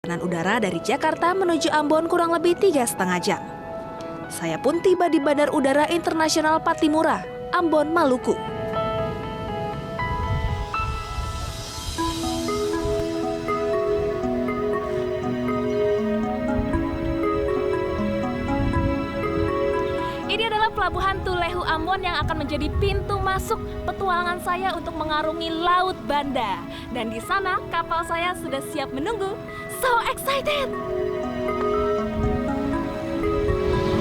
perjalanan udara dari Jakarta menuju Ambon kurang lebih 3,5 jam. Saya pun tiba di Bandar Udara Internasional Pattimura, Ambon, Maluku. Ini adalah Pelabuhan Tulehu Ambon yang akan menjadi pintu masuk petualangan saya untuk mengarungi Laut Banda. Dan di sana kapal saya sudah siap menunggu. So excited!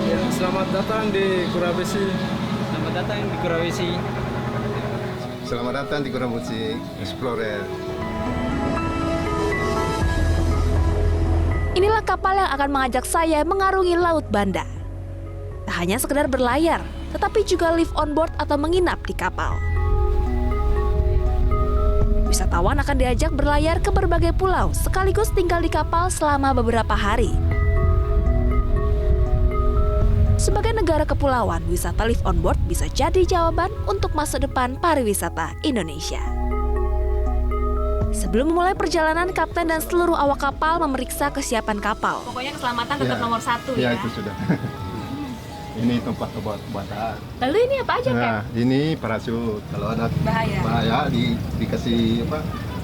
Ya, selamat datang di Kurabesi. Selamat datang di Kurabesi. Selamat datang di Kurabesi Explorer. Inilah kapal yang akan mengajak saya mengarungi Laut Banda. Tak hanya sekedar berlayar, tetapi juga live on board atau menginap di kapal. Wisatawan akan diajak berlayar ke berbagai pulau sekaligus tinggal di kapal selama beberapa hari. Sebagai negara kepulauan, wisata live on board bisa jadi jawaban untuk masa depan pariwisata Indonesia. Sebelum memulai perjalanan, kapten dan seluruh awak kapal memeriksa kesiapan kapal. Pokoknya keselamatan tetap nomor 1 ya. Ya, itu sudah. Ini tempat obat-obatan. Lalu ini apa aja, Kak? Nah, ini parasut. Kalau ada Bahaya. dikasih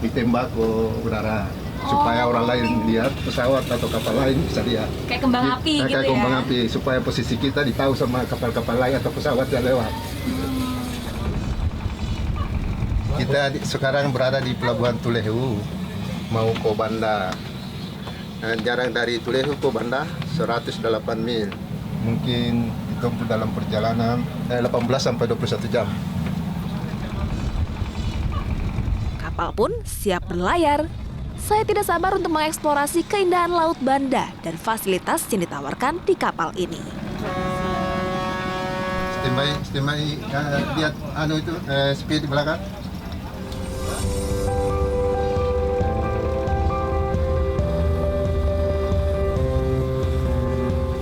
ditembak ke udara supaya orang lain lihat pesawat atau kapal lain bisa lihat. Kayak kembang api gitu Kayak ya? kembang api supaya posisi kita ditahu sama kapal-kapal lain atau pesawat yang lewat. Kita sekarang berada di Pelabuhan Tulehu, mau ke Banda. Jarak dari Tulehu ke Banda 108 mil. Mungkin ditempuh dalam perjalanan 18 sampai 21 jam. Kapal pun siap berlayar. Saya tidak sabar untuk mengeksplorasi keindahan Laut Banda dan fasilitas yang ditawarkan di kapal ini. Standby, lihat itu speed di belakang.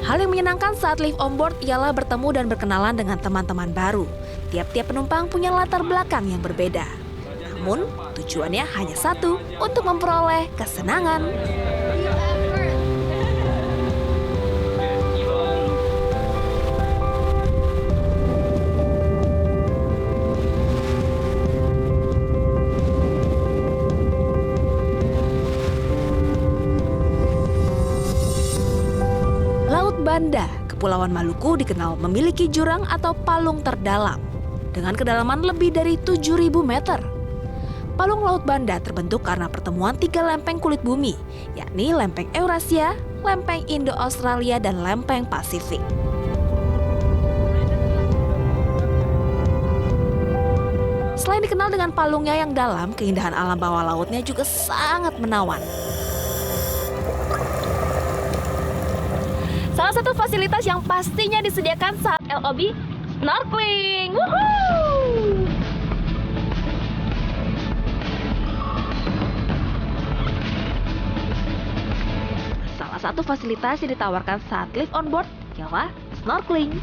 Hal yang menyenangkan saat live on board ialah bertemu dan berkenalan dengan teman-teman baru. Tiap-tiap penumpang punya latar belakang yang berbeda. Namun, tujuannya hanya satu, untuk memperoleh kesenangan. Laut Banda, Kepulauan Maluku dikenal memiliki jurang atau palung terdalam dengan kedalaman lebih dari 7.000 meter. Palung Laut Banda terbentuk karena pertemuan 3 lempeng kulit bumi, yakni lempeng Eurasia, lempeng Indo-Australia, dan lempeng Pasifik. Selain dikenal dengan palungnya yang dalam, keindahan alam bawah lautnya juga sangat menawan. Salah satu fasilitas yang pastinya disediakan saat LOB, snorkeling. Woohoo! Salah satu fasilitas yang ditawarkan saat live on board ialah snorkeling.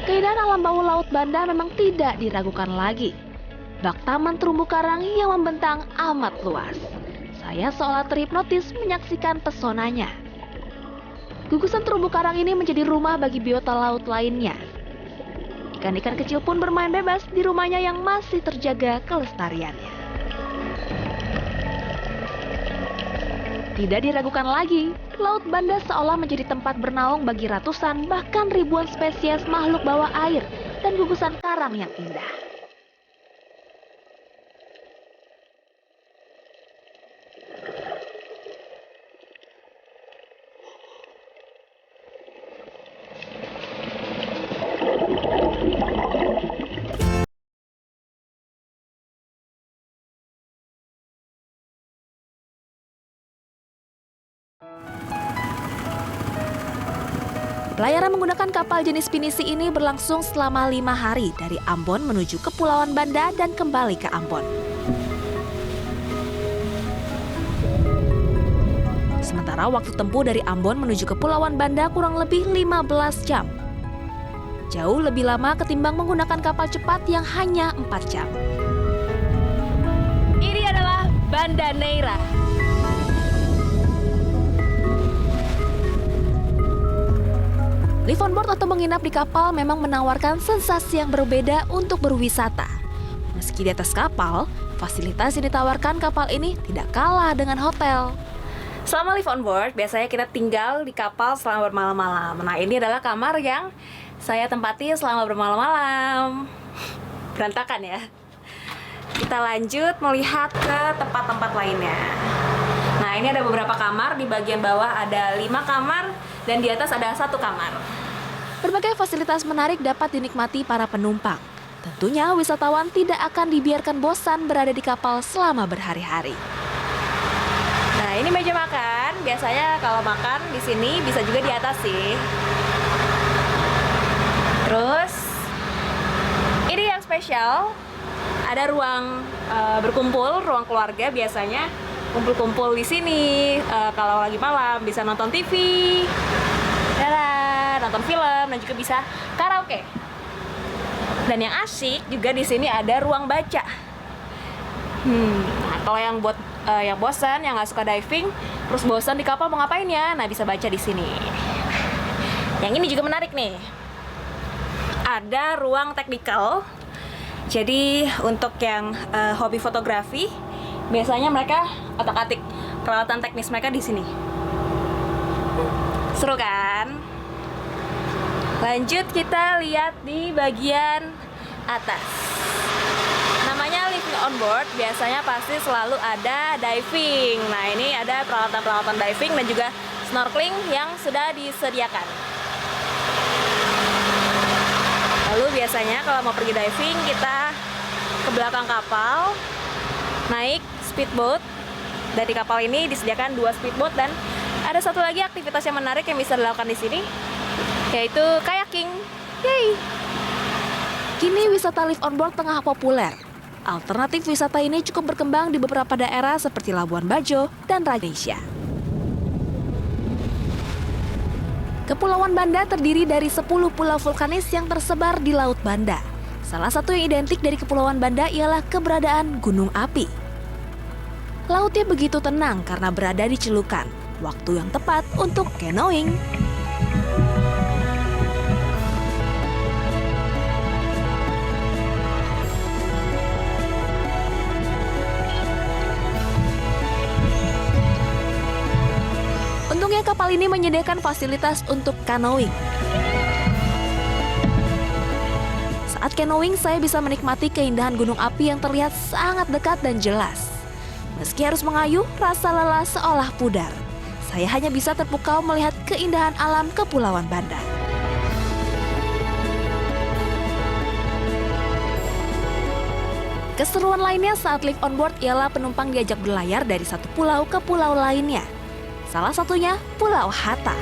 Keindahan alam bawah Laut Banda memang tidak diragukan lagi. Bak taman terumbu karang yang membentang amat luas. Saya seolah terhipnotis menyaksikan pesonanya. Gugusan terumbu karang ini menjadi rumah bagi biota laut lainnya. Ikan-ikan kecil pun bermain bebas di rumahnya yang masih terjaga kelestariannya. Tidak diragukan lagi, Laut Banda seolah menjadi tempat bernaung bagi ratusan bahkan ribuan spesies makhluk bawah air dan gugusan karang yang indah. Pelayaran menggunakan kapal jenis pinisi ini berlangsung selama 5 hari dari Ambon menuju Kepulauan Banda dan kembali ke Ambon. Sementara waktu tempuh dari Ambon menuju Kepulauan Banda kurang lebih 15 jam. Jauh lebih lama ketimbang menggunakan kapal cepat yang hanya 4 jam. Ini adalah Banda Neira. Live on board atau menginap di kapal memang menawarkan sensasi yang berbeda untuk berwisata. Meski di atas kapal, fasilitas yang ditawarkan kapal ini tidak kalah dengan hotel. Selama live on board, biasanya kita tinggal di kapal selama bermalam-malam. Nah, ini adalah kamar yang saya tempati selama bermalam-malam. Berantakan ya. Kita lanjut melihat ke tempat-tempat lainnya. Nah, ini ada beberapa kamar. Di bagian bawah ada 5 kamar dan di atas ada 1 kamar. Berbagai fasilitas menarik dapat dinikmati para penumpang. Tentunya wisatawan tidak akan dibiarkan bosan berada di kapal selama berhari-hari. Nah, ini meja makan. Biasanya kalau makan di sini bisa juga di atas sih. Terus ini yang spesial. Ada ruang berkumpul, ruang keluarga biasanya kumpul-kumpul di sini. Kalau lagi malam bisa nonton TV, nonton film, dan juga bisa karaoke. Dan yang asyik juga di sini ada ruang baca. Nah, kalau yang buat yang bosan, yang nggak suka diving, terus bosan di kapal mau ngapain ya? Nah, bisa baca di sini. Yang ini juga menarik nih. Ada ruang teknikal. Jadi untuk yang hobi fotografi, biasanya mereka otak-atik peralatan teknis mereka di sini. Seru kan? Lanjut kita lihat di bagian atas. Namanya living on board, biasanya pasti selalu ada diving. Nah, ini ada peralatan-peralatan diving dan juga snorkeling yang sudah disediakan. Lalu biasanya kalau mau pergi diving, kita ke belakang kapal, naik speedboat. Dari kapal ini disediakan 2 speedboat dan ada satu lagi aktivitas yang menarik yang bisa dilakukan di sini, yaitu kayaking. Yeay! Kini wisata live on board tengah populer. Alternatif wisata ini cukup berkembang di beberapa daerah seperti Labuan Bajo dan Raja. Kepulauan Banda terdiri dari 10 pulau vulkanis yang tersebar di Laut Banda. Salah satu yang identik dari Kepulauan Banda ialah keberadaan gunung api. Lautnya begitu tenang karena berada di celukan. Waktu yang tepat untuk canoeing. Untungnya kapal ini menyediakan fasilitas untuk canoeing. Saat canoeing, saya bisa menikmati keindahan gunung api yang terlihat sangat dekat dan jelas. Meski harus mengayuh, rasa lelah seolah pudar. Saya hanya bisa terpukau melihat keindahan alam Kepulauan Banda. Keseruan lainnya saat live on board ialah penumpang diajak berlayar dari satu pulau ke pulau lainnya. Salah satunya Pulau Hatta.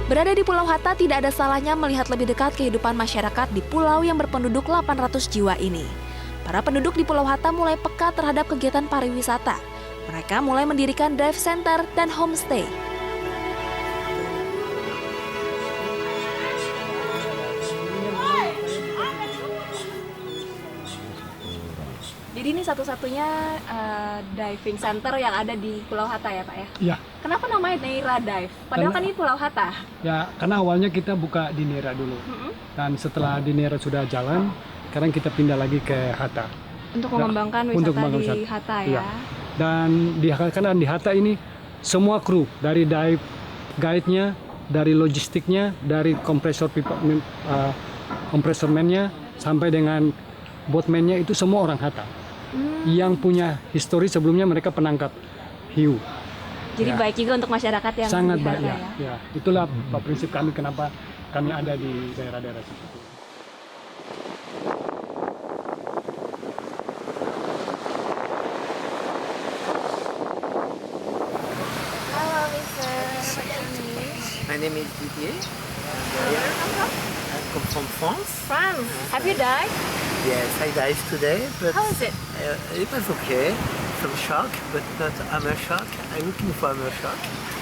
Berada di Pulau Hatta tidak ada salahnya melihat lebih dekat kehidupan masyarakat di pulau yang berpenduduk 800 jiwa ini. Para penduduk di Pulau Hatta mulai peka terhadap kegiatan pariwisata. Mereka mulai mendirikan dive center dan homestay. Jadi ini satu-satunya diving center yang ada di Pulau Hatta ya Pak ya? Ya. Kenapa namanya Neira Dive? Padahal kan ini Pulau Hatta. Ya, karena awalnya kita buka di Neira dulu. Dan setelah di Neira sudah jalan, sekarang kita pindah lagi ke Hatta. Untuk mengembangkan wisata di Hatta ya? Dan karena di Hatta ini semua kru, dari dive guide-nya, dari logistiknya, dari kompresor man-nya, sampai dengan boatman-nya itu semua orang Hatta. Yang punya histori sebelumnya mereka penangkap hiu. Jadi Ya. baik juga untuk masyarakat yang Sangat di baik Hatta ya. Ya. Itulah prinsip kami kenapa kami ada di daerah-daerah seperti itu. Halo, Mister. My name is Didier. I come from France. France. Have you died? Yes, I dived today, but How is it? it was okay. Some shark, but not hammer shark. I'm looking for hammer shark.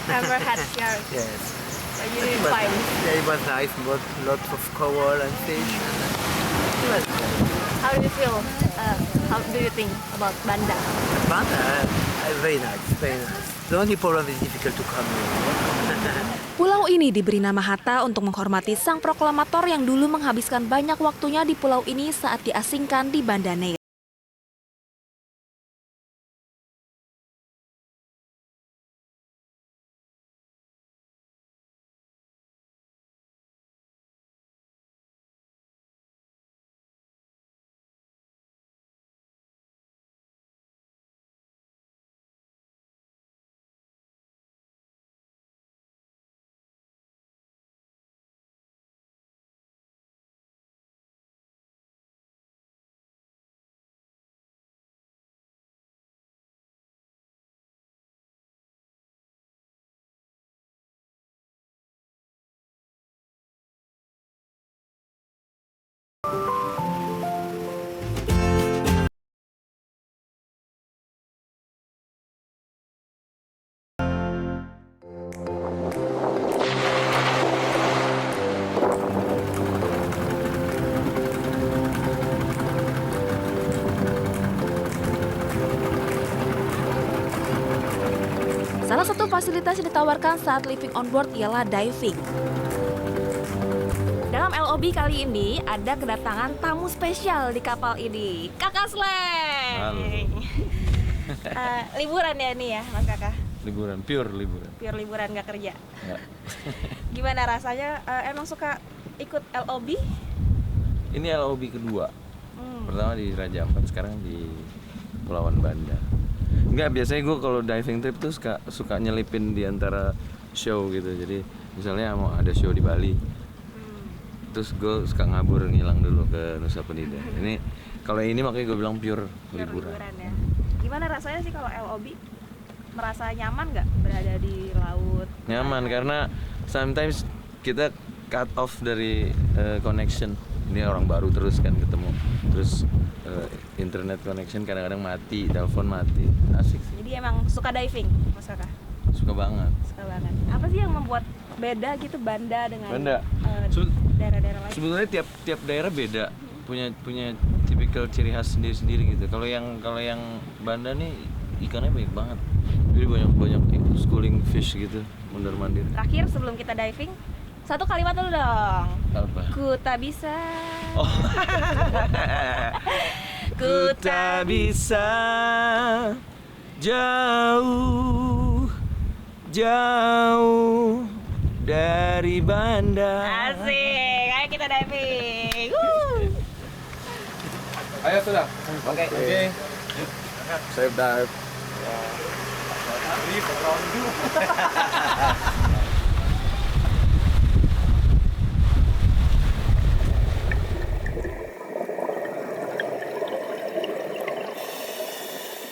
Never had shark. Yes. You didn't But find. yeah, it was nice. Lots of coral and fish. It was good. How do you feel? How do you think about Banda? But very nice, very nice. The only problem is difficult to come in. Pulau ini diberi nama Hatta untuk menghormati sang proklamator yang dulu menghabiskan banyak waktunya di pulau ini saat diasingkan di Banda Neira. Salah satu fasilitas yang ditawarkan saat living on board ialah diving. Dalam LOB kali ini ada kedatangan tamu spesial di kapal ini, Kakak Sleng. Halo. Liburan ya ini ya, Mas Kakak? Liburan, pure liburan. Pure liburan nggak kerja. Nggak. Gimana rasanya? Emang suka ikut LOB? Ini LOB kedua. Pertama di Raja Ampat, sekarang di Pulauan Banda. Enggak, biasanya gue kalau diving trip tuh suka nyelipin di antara show gitu. Jadi misalnya mau ada show di Bali, terus gue suka ngabur ngilang dulu ke Nusa Penida. Ini kalau ini makanya gue bilang pure liburan. Ya. Gimana rasanya sih kalau LOB? Merasa nyaman nggak berada di laut? Nyaman karena sometimes kita cut off dari connection. Ini orang baru terus kan ketemu, terus internet connection kadang-kadang mati, telepon mati, asik sih. Jadi emang suka diving, Mas Kakak? Suka banget. Suka banget. Apa sih yang membuat beda gitu Banda dengan Banda. daerah-daerah lain? Sebetulnya tiap daerah beda, punya tipikal ciri khas sendiri-sendiri gitu. Kalau yang Banda nih ikannya banyak banget, jadi banyak schooling fish gitu, mondar-mandir. Terakhir sebelum kita diving, satu kalimat dulu dong. Apa? Ku tak bisa. Oh. Ku tak bisa jauh dari Banda. Asik, ayo kita diving. Ayo sudah. Okay. Oke. Saya dive.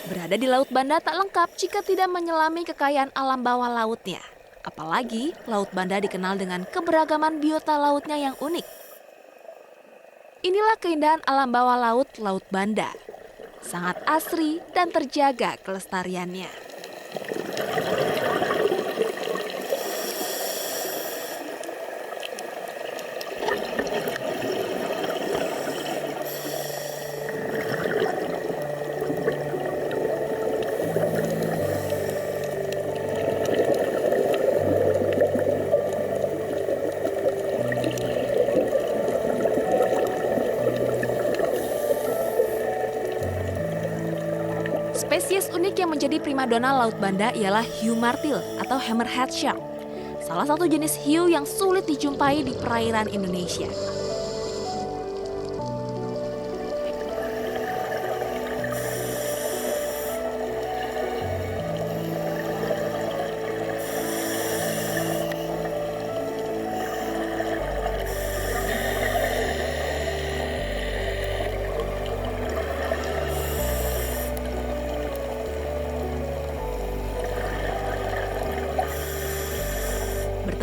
Berada di Laut Banda tak lengkap jika tidak menyelami kekayaan alam bawah lautnya. Apalagi Laut Banda dikenal dengan keberagaman biota lautnya yang unik. Inilah keindahan alam bawah laut Laut Banda. Sangat asri dan terjaga kelestariannya. Spesies unik yang menjadi primadona Laut Banda ialah hiu martil atau hammerhead shark. Salah satu jenis hiu yang sulit dijumpai di perairan Indonesia.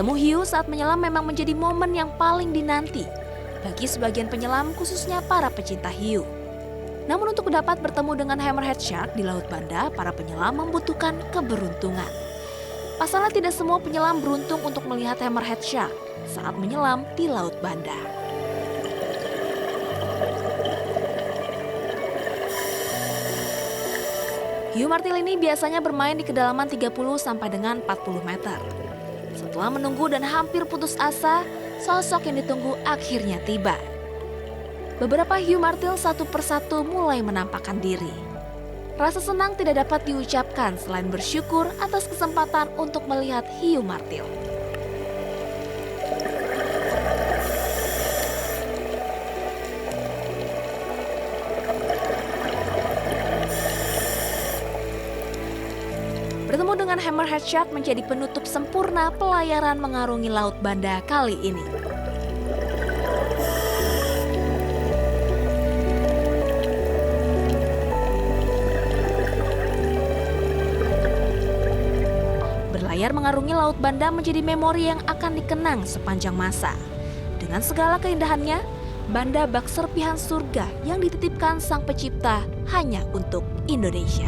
Bertemu hiu saat menyelam memang menjadi momen yang paling dinanti bagi sebagian penyelam, khususnya para pecinta hiu. Namun untuk dapat bertemu dengan hammerhead shark di Laut Banda, para penyelam membutuhkan keberuntungan. Pasalnya tidak semua penyelam beruntung untuk melihat hammerhead shark saat menyelam di Laut Banda. Hiu martil ini biasanya bermain di kedalaman 30 sampai dengan 40 meter. Setelah menunggu dan hampir putus asa, sosok yang ditunggu akhirnya tiba. Beberapa hiu martil satu persatu mulai menampakkan diri. Rasa senang tidak dapat diucapkan selain bersyukur atas kesempatan untuk melihat hiu martil. Bertemu dengan hammerhead shark menjadi penutup sempurna pelayaran mengarungi Laut Banda kali ini. Berlayar mengarungi Laut Banda menjadi memori yang akan dikenang sepanjang masa. Dengan segala keindahannya, Banda bak serpihan surga yang dititipkan Sang Pencipta hanya untuk Indonesia.